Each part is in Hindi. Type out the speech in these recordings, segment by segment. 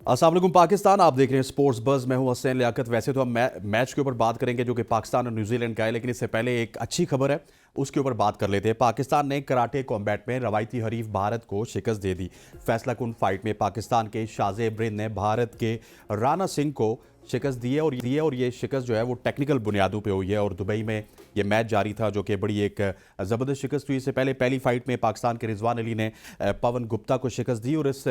अस्सलाम वालेकुम पाकिस्तान, आप देख रहे हैं स्पोर्ट्स बज़। मैं हूं हसनैन लियाकत। वैसे तो हम मैच के ऊपर बात करेंगे जो कि पाकिस्तान और न्यूजीलैंड का है, लेकिन इससे पहले एक अच्छी खबर है, उसके ऊपर बात कर लेते हैं। पाकिस्तान ने कराटे कॉम्बैट में रवायती हरीफ भारत को शिकस्त दे दी। फैसला कुन फाइट में पाकिस्तान के शाहजेब ब्रिंद ने भारत के राणा सिंह को शिकस्त दी है और ये शिकस्त जो है वो टेक्निकल बुनियादों पे हुई है और दुबई में ये मैच जारी था, जो कि बड़ी एक ज़बरदस्त शिकस्त हुई। इससे पहले पहली फाइट में पाकिस्तान के रिजवान अली ने पवन गुप्ता को शिकस्त दी और इस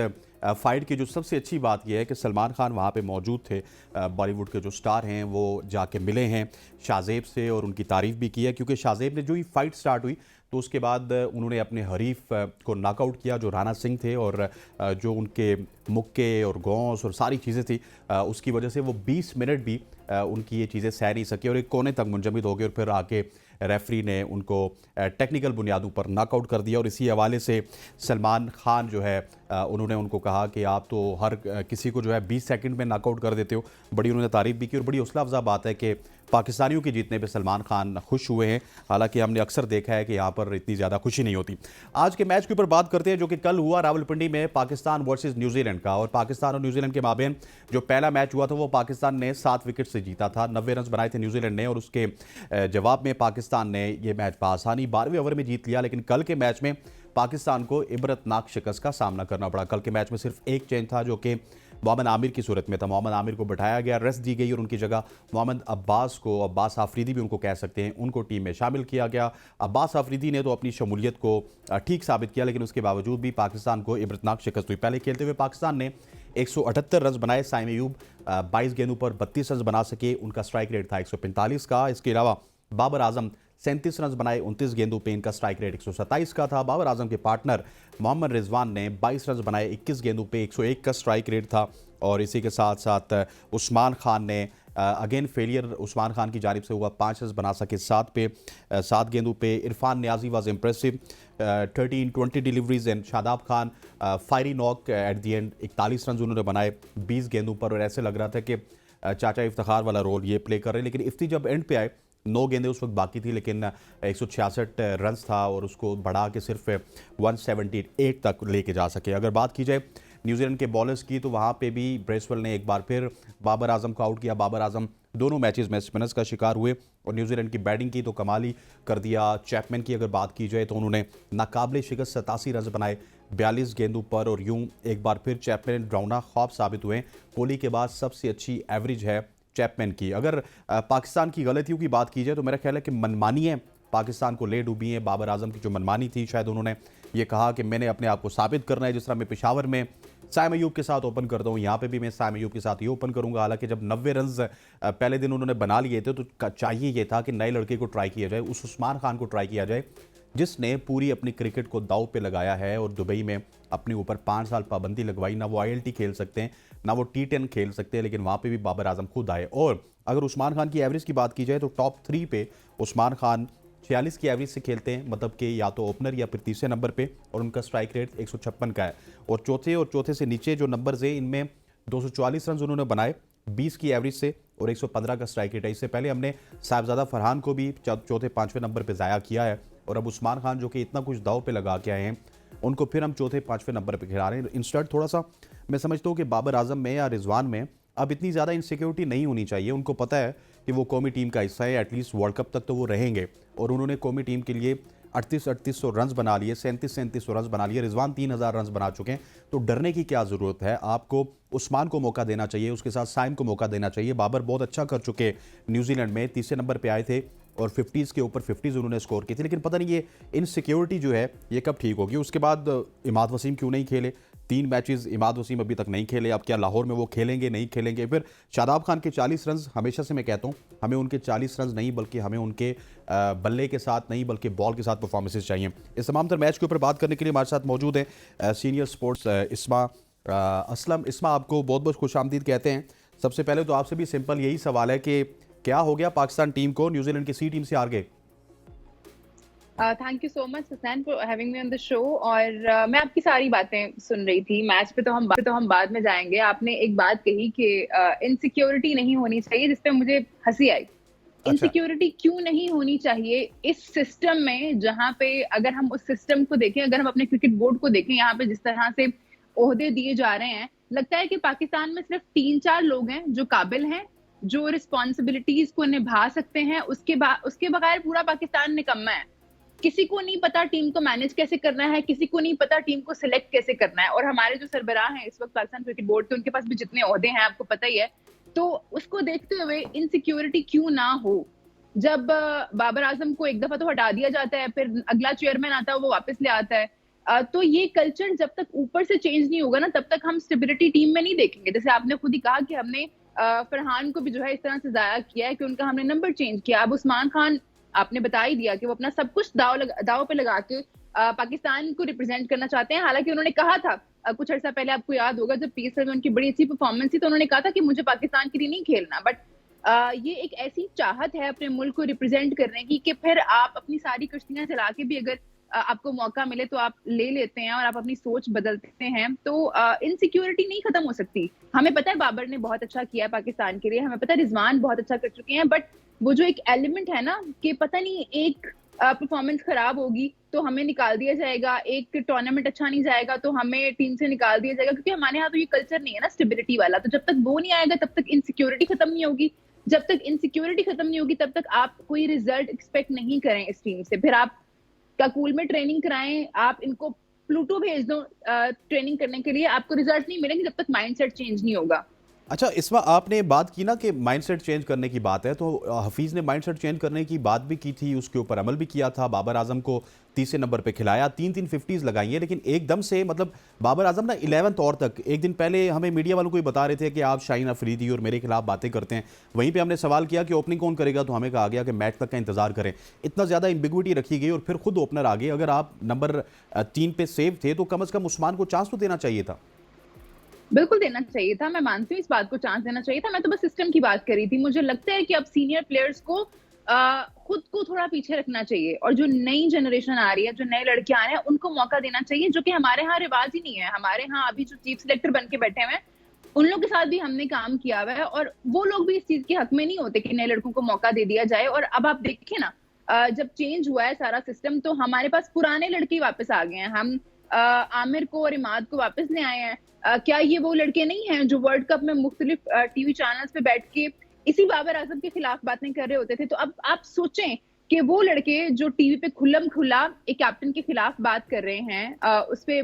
फाइट की जो सबसे अच्छी बात यह है कि सलमान खान वहाँ पे मौजूद थे। बॉलीवुड के जो स्टार हैं वो जाके मिले हैं शाहजेब से और उनकी तारीफ भी की है, क्योंकि शाहजेब ने जो ही फाइट स्टार्ट हुई तो उसके बाद उन्होंने अपने हरीफ को नॉकआउट किया जो राणा सिंह थे, और जो उनके मुक्के और गौंस और सारी चीज़ें थी उसकी वजह से वो 20 मिनट भी उनकी ये चीज़ें सह नहीं सकी और एक कोने तक मुंजमद हो गए और फिर आके रेफरी ने उनको टेक्निकल बुनियादों पर नॉकआउट कर दिया। और इसी हवाले से सलमान खान जो है उन्होंने उनको कहा कि आप तो हर किसी को जो है 20 सेकंड में नॉकआउट कर देते हो। बड़ी उन्होंने तारीफ भी की और बड़ी हौसला अफजा बात है कि पाकिस्तानियों के जीतने पे सलमान खान खुश हुए हैं। हालांकि हमने अक्सर देखा है कि यहाँ पर इतनी ज़्यादा खुशी नहीं होती। आज के मैच के ऊपर बात करते हैं जो कि कल हुआ रावलपिंडी में, पाकिस्तान वर्सेस न्यूजीलैंड का। और पाकिस्तान और न्यूजीलैंड के माबेन जो पहला मैच हुआ था वो पाकिस्तान ने 7 विकेट से जीता था। 90 रन बनाए थे न्यूजीलैंड ने और उसके जवाब में पाकिस्तान ने ये मैच आसानी 12वें ओवर में जीत लिया। लेकिन कल के मैच में पाकिस्तान को इबरतनाक शिकस्त का सामना करना पड़ा। कल के मैच में सिर्फ एक चेंज था जो कि मोहम्मद आमिर की सूरत में था। मोहम्मद आमिर को बैठाया गया, रेस्ट दी गई और उनकी जगह मोहम्मद अब्बास आफरीदी भी उनको कह सकते हैं, उनको टीम में शामिल किया गया। अब्बास आफरीदी ने तो अपनी शमूलियत को ठीक साबित किया, लेकिन उसके बावजूद भी पाकिस्तान को इबरतनाक शिकस्त हुई। पहले खेलते हुए पाकिस्तान ने 178 रन बनाए। साइम अयूब 22 गेंदों पर 32 रन बना सके, उनका स्ट्राइक रेट था 145 का। इसके अलावा बाबर आजम 37 रन बनाए, 29 गेंदों पे इनका स्ट्राइक रेट 127 का था। बाबर आजम के पार्टनर मोहम्मद रिजवान ने 22 रन बनाए, 21 गेंदों पे 101 का स्ट्राइक रेट था। और इसी के साथ साथ उस्मान खान ने अगेन फेलियर उस्मान खान की जानिब से हुआ, 5 रन बना सके 7 गेंदों पे। Irfan Niazi was impressive, 13-20 deliveries and Shadab Khan fiery knock at the and 41 run उन्होंने बनाए 20 गेंदों पर। और ऐसे लग रहा था कि चाचा इफ्तिखार वाला रोल ये प्ले कर रहे हैं। लेकिन इफ्ती जब एंड पे आए 9 गेंदें उस वक्त बाकी थी, लेकिन 166 रन था और उसको बढ़ा के सिर्फ 178 तक लेके जा सके। अगर बात की जाए न्यूजीलैंड के बॉलर्स की तो वहाँ पे भी ब्रेसवेल ने एक बार फिर बाबर आजम को आउट किया। बाबर आजम दोनों मैचेस में स्पिनर्स का शिकार हुए और न्यूजीलैंड की बैटिंग की तो कमाल ही कर दिया। चैपमैन की अगर बात की जाए तो उन्होंने नाकाबिले शिकस्त 87 रन बनाए 42 गेंदों पर। और यूं एक बार फिर चैपमैन ड्राउना ख्वाब साबित हुए। कोहली के बाद सबसे अच्छी एवरेज है चैपमैन की। अगर पाकिस्तान की गलतियों की बात की जाए तो मेरा ख्याल है कि मनमानी है पाकिस्तान को ले डूबी है। बाबर आजम की जो मनमानी थी, शायद उन्होंने ये कहा कि मैंने अपने आप को साबित करना है। जिस तरह मैं पेशावर में साइम अयूब के साथ ओपन करता हूँ, यहाँ पे भी मैं साइम अयूब के साथ ही ओपन करूंगा। हालांकि जब 90 रन पहले दिन उन्होंने बना लिए थे तो चाहिए ये था कि नए लड़के को ट्राई किया जाए, उस उस्मान खान को ट्राई किया जाए जिसने पूरी अपनी क्रिकेट को दांव पे लगाया है और दुबई में अपने ऊपर 5 साल पाबंदी लगवाई। ना वो ILT खेल सकते हैं, ना वो T10 खेल सकते हैं, लेकिन वहाँ पे भी बाबर आजम खुद आए। और अगर उस्मान खान की एवरेज की बात की जाए तो टॉप 3 पे उस्मान खान 46 की एवरेज से खेलते हैं, मतलब कि या तो ओपनर या फिर तीसरे नंबर पे, और उनका स्ट्राइक रेट 156 का है। और चौथे से नीचे जो नंबर्स है इनमें 244 रन उन्होंने बनाए 20 की एवरेज से और 115 का स्ट्राइक रेट है। इससे पहले हमने साहिबजादा फरहान को भी चौथे 5वें नंबर पर ज़ाया किया है और अब उस्मान खान जो कि इतना कुछ दाव पे लगा के आए हैं उनको फिर हम चौथे 5वें नंबर पे खिला रहे हैं। इंस्टेंट थोड़ा सा मैं समझता हूँ कि बाबर आजम में या रिजवान में अब इतनी ज़्यादा इनसिक्योरिटी नहीं होनी चाहिए। उनको पता है कि वो कौमी टीम का हिस्सा है, एटलीस्ट वर्ल्ड कप तक तो वो रहेंगे। और उन्होंने कौमी टीम के लिए 3800 रन बना लिए, 3700 रन बना लिए। रिजवान 3000 रन बना चुके हैं, तो डरने की क्या ज़रूरत है। आपको उस्मान को मौका देना चाहिए, उसके साथ साइम को मौका देना चाहिए। बाबर बहुत अच्छा कर चुके न्यूजीलैंड में, तीसरे नंबर पर आए थे और 50s के ऊपर 50s उन्होंने स्कोर की थी। लेकिन पता नहीं ये इनसिक्योरिटी जो है ये कब ठीक होगी। उसके बाद इमाद वसीम क्यों नहीं खेले, 3 मैचेस इमाद वसीम अभी तक नहीं खेले। अब क्या लाहौर में वो खेलेंगे, नहीं खेलेंगे। फिर शादाब खान के 40 रन, हमेशा से मैं कहता हूँ हमें उनके 40 रन नहीं बल्कि हमें उनके बल्ले के साथ नहीं बल्कि बॉल के साथ परफॉर्मेंसेज चाहिए। इस तमाम तर मैच के ऊपर बात करने के लिए हमारे साथ मौजूद है सीनियर स्पोर्ट्स इस्मा असलम। इस्मा, आपको बहुत बहुत खुशामदीद कहते हैं। सबसे पहले तो आपसे भी सिंपल यही सवाल है कि क्या हो गया पाकिस्तान टीम को, न्यूजीलैंड की सी टीम से हार गए? Thank you so much Hussain for having me on the show. और मैं आपकी सारी बातें सुन रही थी। मैच पे तो हम बाद में जाएंगे। आपने एक बात कही कि इनसिक्योरिटी नहीं होनी चाहिए, जिसपे मुझे हंसी आई। अच्छा। इनसिक्योरिटी क्यों नहीं होनी चाहिए इस सिस्टम में, जहां पे अगर हम उस सिस्टम को देखें, अगर हम अपने क्रिकेट बोर्ड को देखें, यहाँ पे जिस तरह से ओहदे दिए जा रहे हैं, लगता है कि पाकिस्तान में सिर्फ 3-4 लोग हैं जो काबिल हैं, जो रिस्पॉन्सिबिलिटीज को निभा सकते हैं। उसके बगैर पूरा पाकिस्तान निकम्मा है। किसी को नहीं पता टीम को मैनेज कैसे करना है, किसी को नहीं पता टीम को सिलेक्ट कैसे करना है। और हमारे जो सरबराह हैं इस वक्त पाकिस्तान क्रिकेट बोर्ड के, उनके पास भी जितने ओहदे हैं आपको पता ही है, तो उसको देखते हुए इनसिक्योरिटी क्यों ना हो। जब बाबर आजम को एक दफा तो हटा दिया जाता है, फिर अगला चेयरमैन आता है वो वापस ले आता है, तो ये कल्चर जब तक ऊपर से चेंज नहीं होगा ना, तब तक हम स्टेबिलिटी टीम में नहीं देखेंगे। जैसे आपने खुद ही कहा कि हमने फरहान को भी जो है इस तरह से जाया किया है कि उनका हमने नंबर चेंज किया। अब उस्मान खान आपने बता ही दिया कि वो अपना सब कुछ दाव पे लगा के पाकिस्तान को रिप्रेजेंट करना चाहते हैं। हालांकि उन्होंने कहा था कुछ अर्सा पहले, आपको याद होगा जब पीएसएल में उनकी बड़ी अच्छी परफॉर्मेंस थी, तो उन्होंने कहा था कि मुझे पाकिस्तान के लिए नहीं खेलना। बट ये एक ऐसी चाहत है अपने मुल्क को रिप्रेजेंट करने की कि फिर आप अपनी सारी कश्तियां चला के भी अगर आपको मौका मिले तो आप ले लेते हैं और आप अपनी सोच बदलते हैं। तो इनसिक्योरिटी नहीं खत्म हो सकती। हमें पता है बाबर ने बहुत अच्छा किया है पाकिस्तान के लिए, हमें पता है रिजवान बहुत अच्छा कर चुके हैं, बट वो जो एक एलिमेंट है ना कि पता नहीं एक परफॉर्मेंस खराब होगी तो हमें निकाल दिया जाएगा, एक टूर्नामेंट अच्छा नहीं जाएगा तो हमें टीम से निकाल दिया जाएगा, क्योंकि हमारे यहाँ तो ये कल्चर नहीं है ना स्टेबिलिटी वाला। तो जब तक वो नहीं आएगा तब तक इनसिक्योरिटी खत्म नहीं होगी। जब तक इनसिक्योरिटी खत्म नहीं होगी तब तक आप कोई रिजल्ट एक्सपेक्ट नहीं करें इस टीम से। फिर आप काकूल में ट्रेनिंग कराएं, आप इनको प्लूटो भेज दो ट्रेनिंग करने के लिए, आपको रिजल्ट नहीं मिलेंगे जब तक माइंडसेट चेंज नहीं होगा। अच्छा, इसमें आपने बात की ना कि माइंडसेट चेंज करने की बात है, तो हफीज़ ने माइंडसेट चेंज करने की बात भी की थी, उसके ऊपर अमल भी किया था। बाबर आजम को तीसरे नंबर पे खिलाया, 3-3 50s लगाई हैं, लेकिन एकदम से मतलब बाबर आजम ना 11th ओवर तक, एक दिन पहले हमें मीडिया वालों को ही बता रहे थे कि आप शाहीन अफरीदी और मेरे खिलाफ बातें करते हैं। वहीं पे हमने सवाल किया कि ओपनिंग कौन करेगा, तो हमें कहा गया कि मैच तक का इंतजार करें। इतना ज़्यादा एम्बिग्विटी रखी गई और फिर खुद ओपनर आ गए। अगर आप नंबर 3 पे सेव थे तो कम अज़ कम उस्मान को चांस तो देना चाहिए था। बिल्कुल देना चाहिए था, मैं मानती हूँ इस बात को चांस देना चाहिए था। मैं तो बस सिस्टम की बात कर रही थी। मुझे लगता है कि अब सीनियर प्लेयर्स को खुद को थोड़ा पीछे रखना चाहिए और जो नई जनरेशन आ रही है, जो नए लड़के आ रहे हैं, उनको मौका देना चाहिए, जो कि हमारे यहाँ रिवाज ही नहीं है। हमारे यहाँ अभी जो चीफ सिलेक्टर बन के बैठे हुए हैं उन लोग के साथ भी हमने काम किया हुआ है और वो लोग भी इस चीज के हक में नहीं होते कि नए लड़कों को मौका दे दिया जाए। और अब आप देखिए ना, जब चेंज हुआ है सारा सिस्टम तो हमारे पास पुराने लड़के वापस आ गए हैं। हम आमिर को और इमाद को वापस ले आए हैं। क्या ये वो लड़के नहीं हैं जो वर्ल्ड कप में मुख्तलिफ टीवी चैनल्स पे बैठ के इसी बाबर आजम के खिलाफ बातें कर रहे होते थे? तो अब आप सोचें कि वो लड़के जो टीवी पे खुल्लम खुला एक कैप्टन के खिलाफ बात कर रहे हैं, उस पे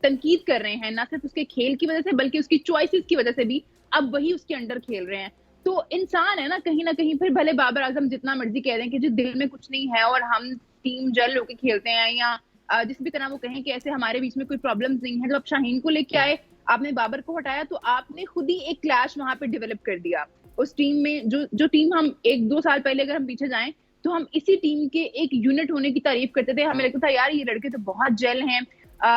तनकीद कर रहे हैं, ना सिर्फ उसके खेल की वजह से बल्कि उसकी चॉइसेस की वजह से भी, अब वही उसके अंडर खेल रहे हैं। तो इंसान है ना कहीं फिर भले बाबर आजम जितना मर्जी कह दें कि जो दिल में कुछ नहीं है और हम टीम जल होके खेलते हैं, या जिस भी तरह वो कहें कि ऐसे हमारे बीच में कोई प्रॉब्लम्स नहीं है। जब आप शाहीन को लेके आए, आपने बाबर को हटाया, तो आपने खुद ही एक क्लैश वहां पे डेवलप कर दिया उस टीम में। जो टीम हम 1-2 साल पहले अगर हम पीछे जाएं तो हम इसी टीम के एक यूनिट होने की तारीफ करते थे। हमें लगता था यार ये लड़के तो बहुत जेल हैं,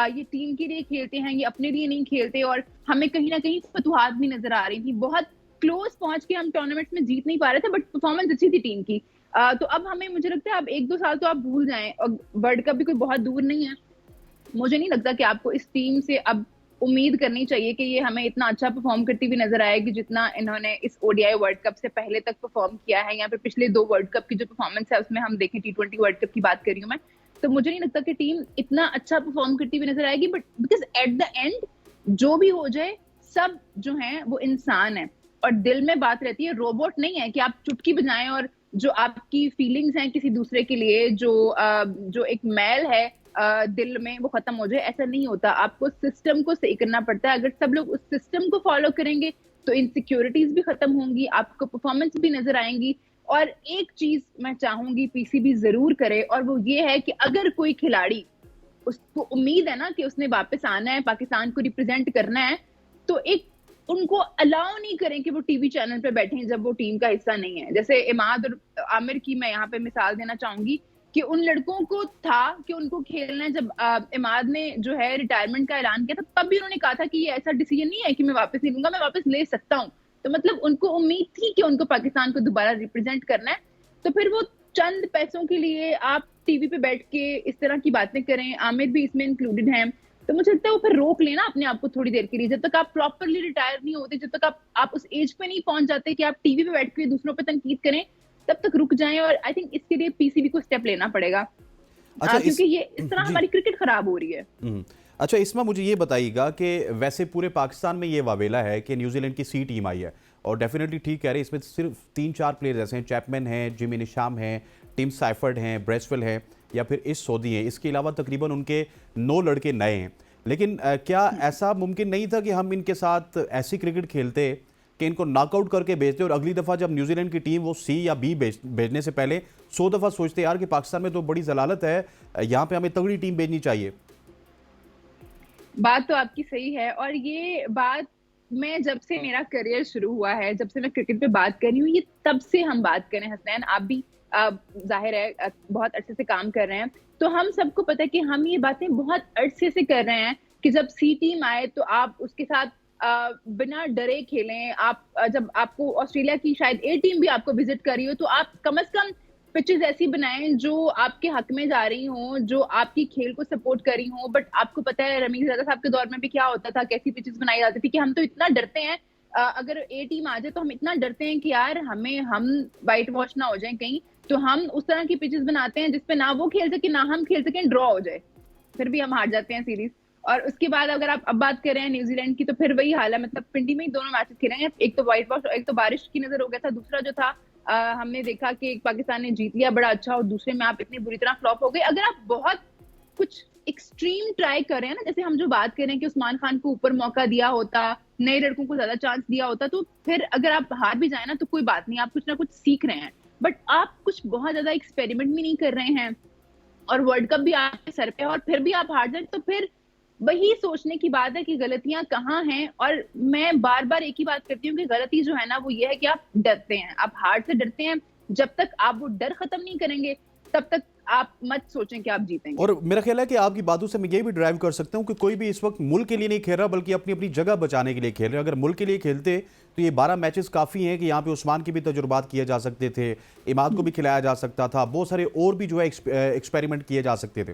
ये टीम के लिए खेलते हैं, ये अपने लिए नहीं खेलते। और हमें कहीं ना कहीं फतुहात भी नजर आ रही थी। बहुत क्लोज पहुंच के हम टूर्नामेंट्स में जीत नहीं पा रहे थे, बट परफॉर्मेंस अच्छी थी टीम की। तो अब हमें, मुझे लगता है अब 1-2 साल तो आप भूल जाएं, और वर्ल्ड कप भी कोई बहुत दूर नहीं है। मुझे नहीं लगता कि आपको इस टीम से अब उम्मीद करनी चाहिए कि ये हमें इतना अच्छा परफॉर्म करती हुई नजर आएगी जितना इन्होंने इस ओडीआई वर्ल्ड कप से पहले तक परफॉर्म किया है, या फिर पिछले 2 वर्ल्ड कप की जो परफॉर्मेंस है उसमें हम देखें, T20 वर्ल्ड कप की बात कर रही हूँ मैं, तो मुझे नहीं लगता कि टीम इतना अच्छा परफॉर्म करती हुई नजर आएगी। But because at the end जो भी हो जाए, सब जो है वो इंसान है और दिल में बात रहती है, रोबोट नहीं है कि आप चुटकी बजाएं और जो आपकी फीलिंग्स हैं किसी दूसरे के लिए, जो एक मैल है दिल में, वो खत्म हो जाए। ऐसा नहीं होता। आपको सिस्टम को सही करना पड़ता है। अगर सब लोग उस सिस्टम को फॉलो करेंगे तो इनसिक्योरिटीज भी खत्म होंगी, आपको परफॉर्मेंस भी नजर आएंगी। और एक चीज मैं चाहूंगी पीसीबी जरूर करे, और वो ये है कि अगर कोई खिलाड़ी, उसको उम्मीद है ना कि उसने वापस आना है, पाकिस्तान को रिप्रेजेंट करना है, तो एक उनको अलाउ नहीं करें कि वो टीवी चैनल पे बैठे जब वो टीम का हिस्सा नहीं है। जैसे इमाद और आमिर की मैं यहाँ पे मिसाल देना चाहूंगी कि उन लड़कों को था कि उनको खेलना है। जब इमाद ने जो है रिटायरमेंट का ऐलान किया था, तब भी उन्होंने कहा था कि ये ऐसा डिसीजन नहीं है कि मैं वापस नहीं लूंगा, मैं वापस ले सकता हूँ। तो मतलब उनको उम्मीद थी कि उनको पाकिस्तान को दोबारा रिप्रेजेंट करना है। तो फिर वो चंद पैसों के लिए आप टीवी पे बैठ के इस तरह की बातें करें, आमिर भी इसमें इंक्लूडेड हैं, तो मुझे लगता है वो फिर रोक लेना अपने आप को थोड़ी देर के लिए। जब तक आप प्रॉपरली रिटायर नहीं होते, जब तक आप उस एज पे नहीं पहुंच जाते कि आप टीवी पे बैठ के दूसरों पे तनकीद करें, तब तक रुक जाएं। और आई थिंक इसके लिए पीसीबी को स्टेप लेना पड़ेगा। अच्छा, क्योंकि ये इस तरह हमारी क्रिकेट खराब हो रही है। अच्छा, इसमें मुझे ये बताइएगा कि वैसे पूरे पाकिस्तान में ये वावेला है कि न्यूजीलैंड की सी टीम आई है और डेफिनेटली ठीक कह रहे हैं, इसमें सिर्फ 3-4 प्लेयर्स ऐसे हैं, चैपमैन हैं, जिमी निशाम हैं, टिम साइफर्ड हैं, ब्रेसवेल हैं या फिर इस सऊदी हैं। इसके अलावा तकरीबन उनके 9 लड़के नए हैं। लेकिन क्या ऐसा मुमकिन नहीं था कि हम इनके साथ ऐसी क्रिकेट खेलते कि इनको नॉकआउट करके भेजते और अगली दफ़ा जब न्यूजीलैंड की टीम वो सी या बी भेजने से पहले 100 दफ़ा सोचते यार कि पाकिस्तान में तो बड़ी जलालत है, यहाँ पे हमें तगड़ी टीम भेजनी चाहिए। बात तो आपकी सही है, और ये बात मैं जब से मेरा करियर शुरू हुआ है, जब से मैं क्रिकेट पे बात कर रही हूँ, ये तब से हम बात करें हसनैन, आप भी जाहिर है बहुत अरसे से काम कर रहे हैं, तो हम सबको पता है कि हम ये बातें बहुत अरसे से कर रहे हैं कि जब सी टीम आए तो आप उसके साथ बिना डरे खेलें। आप जब आपको ऑस्ट्रेलिया की शायद ए टीम भी आपको विजिट कर रही हो, तो आप कम से कम पिचेस ऐसी बनाएं जो आपके हक में जा रही हों, जो आपकी खेल को सपोर्ट कर रही हों। बट आपको पता है रमीज रजा साहब के दौर में भी क्या होता था, कैसी पिचेस बनाई जाती थी कि हम तो इतना डरते हैं, अगर ए टीम आ जाए तो हम इतना डरते हैं कि यार हम वाइट वॉश ना हो जाए कहीं, तो हम उस तरह की पिचेस बनाते हैं जिसपे ना वो खेल सके ना हम खेल सकें, ड्रॉ हो जाए, फिर भी हम हार जाते हैं सीरीज। और उसके बाद अगर आप अब बात कर रहे हैं न्यूजीलैंड की, तो फिर वही हाल है, मतलब पिंडी में ही दोनों मैचेस खेले हैं, एक तो व्हाइट वॉश, एक तो बारिश की नजर हो गया था, दूसरा जो था हमने देखा कि एक पाकिस्तान ने जीत लिया बड़ा अच्छा, और दूसरे में आप इतनी बुरी तरह फ्लॉप हो गए। अगर आप बहुत कुछ एक्सट्रीम ट्राई कर रहे हैं ना, जैसे हम जो बात कर रहे हैं कि उस्मान खान को ऊपर मौका दिया होता, नए लड़कों को ज्यादा चांस दिया होता, तो फिर अगर आप हार भी जाए ना तो कोई बात नहीं, आप कुछ ना कुछ सीख रहे हैं। बट आप कुछ बहुत ज्यादा एक्सपेरिमेंट भी नहीं कर रहे हैं, और वर्ल्ड कप भी आपके सर पे है, और फिर भी आप हार जाए, तो फिर वही सोचने की बात है कि गलतियां कहाँ हैं। और मैं बार बार एक ही बात करती हूँ कि गलती जो है ना वो ये है कि आप डरते हैं, आप हार से डरते हैं। जब तक आप वो डर खत्म नहीं करेंगे तब तक आप मत सोचें कि आप जीतेंगे। और मेरा ख्याल है कि आपकी बातों से मैं ये भी ड्राइव कर सकता हूँ कि कोई भी इस वक्त मुल्क के लिए नहीं खेल रहा बल्कि अपनी अपनी जगह बचाने के लिए खेल रहे हैं। अगर मुल्क के लिए खेलते तो ये 12 मैचेस काफ़ी हैं कि यहाँ पे उस्मान के भी तजुर्बात किए जा सकते थे, इमाद को भी खिलाया जा सकता था, बहुत सारे और भी जो है एक्सपेरिमेंट किए जा सकते थे।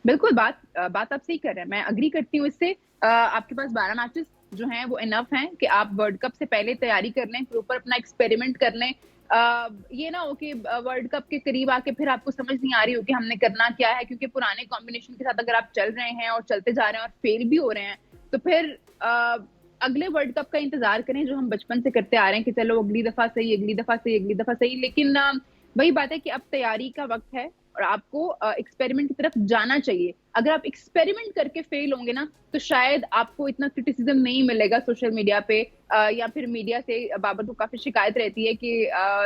बिल्कुल, बात आप सही कर रहे हैं, मैं अग्री करती हूँ इससे। आपके पास 12 मैचेस जो हैं वो इनफ हैं कि आप वर्ल्ड कप से पहले तैयारी कर लें, फिर ऊपर अपना एक्सपेरिमेंट कर लें। ये ना हो कि वर्ल्ड कप के करीब आके फिर आपको समझ नहीं आ रही हो कि हमने करना क्या है, क्योंकि पुराने कॉम्बिनेशन के साथ अगर आप चल रहे हैं और चलते जा रहे हैं और फेल भी हो रहे हैं, तो फिर अगले वर्ल्ड कप का इंतजार करें जो हम बचपन से करते आ रहे हैं कि चलो अगली दफा सही, अगली दफा सही, अगली दफा सही। लेकिन वही बात है कि अब तैयारी का वक्त है और आपको एक्सपेरिमेंट की तरफ जाना चाहिए। अगर आप एक्सपेरिमेंट करके फेल होंगे ना, तो शायद आपको इतना क्रिटिसिज्म नहीं मिलेगा सोशल मीडिया पे, या फिर मीडिया से बाबर को काफी शिकायत रहती है कि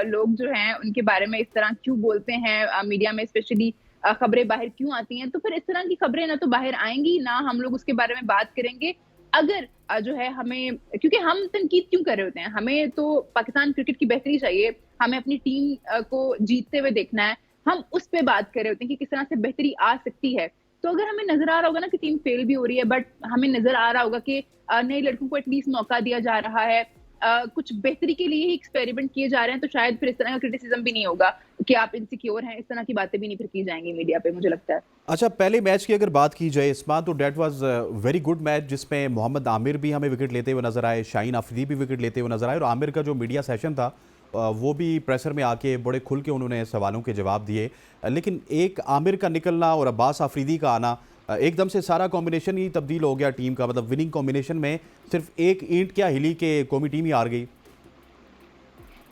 लोग जो हैं उनके बारे में इस तरह क्यों बोलते हैं, मीडिया में स्पेशली खबरें बाहर क्यों आती हैं। तो फिर इस तरह की खबरें ना तो बाहर आएंगी, ना हम लोग उसके बारे में बात करेंगे। अगर जो है हमें, क्योंकि हम तनकीद क्यों कर रहे होते हैं, हमें तो पाकिस्तान क्रिकेट की बेहतरी चाहिए, हमें अपनी टीम को जीतते हुए देखना है, हम उस पे बात कर रहे होते हैं कि किस तरह से बेहतरी आ सकती है। तो अगर हमें नजर आ रहा होगा ना कि टीम फेल भी हो रही है, बट हमें नजर आ रहा होगा कि नए लड़कों को एटलीस्ट मौका दिया जा रहा है, कुछ बेहतरी के लिए ही एक्सपेरिमेंट किए जा रहे हैं, तो शायद फिर इस तरह का क्रिटिसिज्म भी नहीं होगा कि आप इनसिक्योर हैं, इस तरह की बातें भी नहीं फिर की जाएंगी मीडिया पे, मुझे लगता है। अच्छा, पहले मैच की अगर बात की जाए इस बार, तो that was very good match जिसमें मोहम्मद आमिर भी हमें विकेट लेते हुए नजर आए, शाहीन अफरीदी भी विकेट लेते हुए नजर आए, और आमिर का जो मीडिया सेशन था वो भी प्रेशर में आके बड़े खुल के उन्होंने सवालों के जवाब दिए। लेकिन एक आमिर का निकलना और अब्बास अफरीदी का आना, एकदम से सारा कॉम्बिनेशन ही तब्दील हो गया टीम का। मतलब विनिंग कॉम्बिनेशन में सिर्फ एक ईंट क्या हिली के कौमी टीम ही हार गई।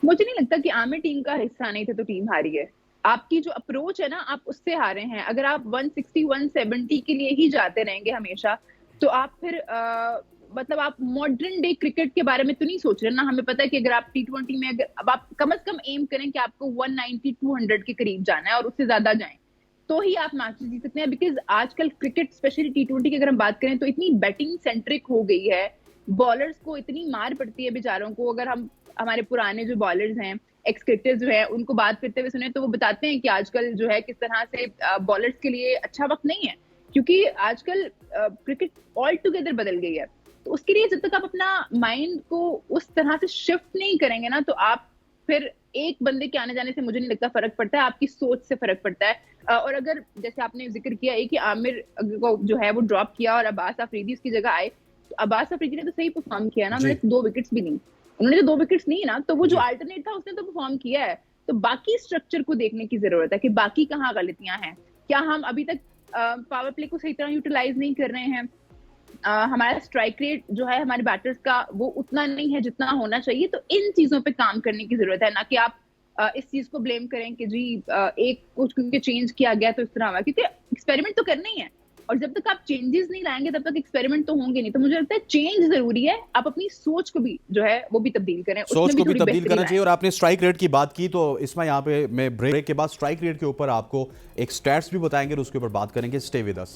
मुझे नहीं लगता कि आमिर टीम का हिस्सा नहीं थे तो टीम हारी है। आपकी जो अप्रोच है ना, आप उससे हारे हैं। अगर आप 160 170 के लिए ही जाते रहेंगे हमेशा, तो आप फिर मतलब आप मॉडर्न डे क्रिकेट के बारे में तो नहीं सोच रहे ना। हमें पता है कि अगर आप T20 में, अगर अब आप कम से कम एम करें कि आपको 190 200 के करीब जाना है और उससे ज्यादा जाएं, तो ही आप मैचेस जीत सकते हैं। बिकॉज आजकल क्रिकेट स्पेशली T20 की अगर हम बात करें तो इतनी बैटिंग सेंट्रिक हो गई है, बॉलर्स को इतनी मार पड़ती है बेचारों को। अगर हम हमारे पुराने जो बॉलर्स हैं, एक्स क्रिकेटर्स जो है, उनको बात करते हुए सुने तो वो बताते हैं कि आजकल जो है किस तरह से बॉलर्स के लिए अच्छा वक्त नहीं है, क्योंकि आजकल क्रिकेट ऑल टुगेदर बदल गई है। तो उसके लिए जब तक आप अपना माइंड को उस तरह से शिफ्ट नहीं करेंगे ना, तो आप फिर एक बंदे के आने जाने से मुझे नहीं लगता फर्क पड़ता है, आपकी सोच से फर्क पड़ता है। और अगर जैसे आपने जिक्र किया है कि आमिर को जो है वो ड्रॉप किया और अब्बास अफरीदी उसकी जगह आए, तो अब्बास अफरीदी ने तो सही परफॉर्म किया ना, उन्होंने 2 विकेट्स भी नहीं, उन्होंने जो 2 विकेट्स नहीं ना, तो वो जो अल्टरनेट था उसने तो परफॉर्म किया है। तो बाकी स्ट्रक्चर को देखने की जरूरत है कि बाकी कहाँ गलतियां हैं। क्या हम अभी तक पावर प्ले को सही तरह यूटिलाइज नहीं कर रहे हैं। हमारा स्ट्राइक रेट जो है हमारे बैटर्स का वो उतना नहीं है जितना होना चाहिए। तो इन चीजों पे काम करने की जरूरत है, ना कि आप इस चीज को ब्लेम करें कि जी एक कुछ क्योंकि चेंज किया गया तो इस तरह हुआ, क्योंकि एक्सपेरिमेंट तो करना ही है और जब तक आप चेंजेस नहीं लाएंगे तब तक एक्सपेरिमेंट तो होंगे नहीं। तो मुझे लगता है चेंज जरूरी है, आप अपनी सोच को भी जो है वो भी तब्दील करें, सोच उसमें को भी थोड़ी तब्दील बेहतरी करना लाएं। चाहिए। और आपने स्ट्राइक रेट की बात की तो इसमें यहाँ पे मैं ब्रेक के बाद स्ट्राइक रेट के ऊपर आपको एक स्टैट्स भी बताएंगे और उसके ऊपर बात करेंगे। Stay with us.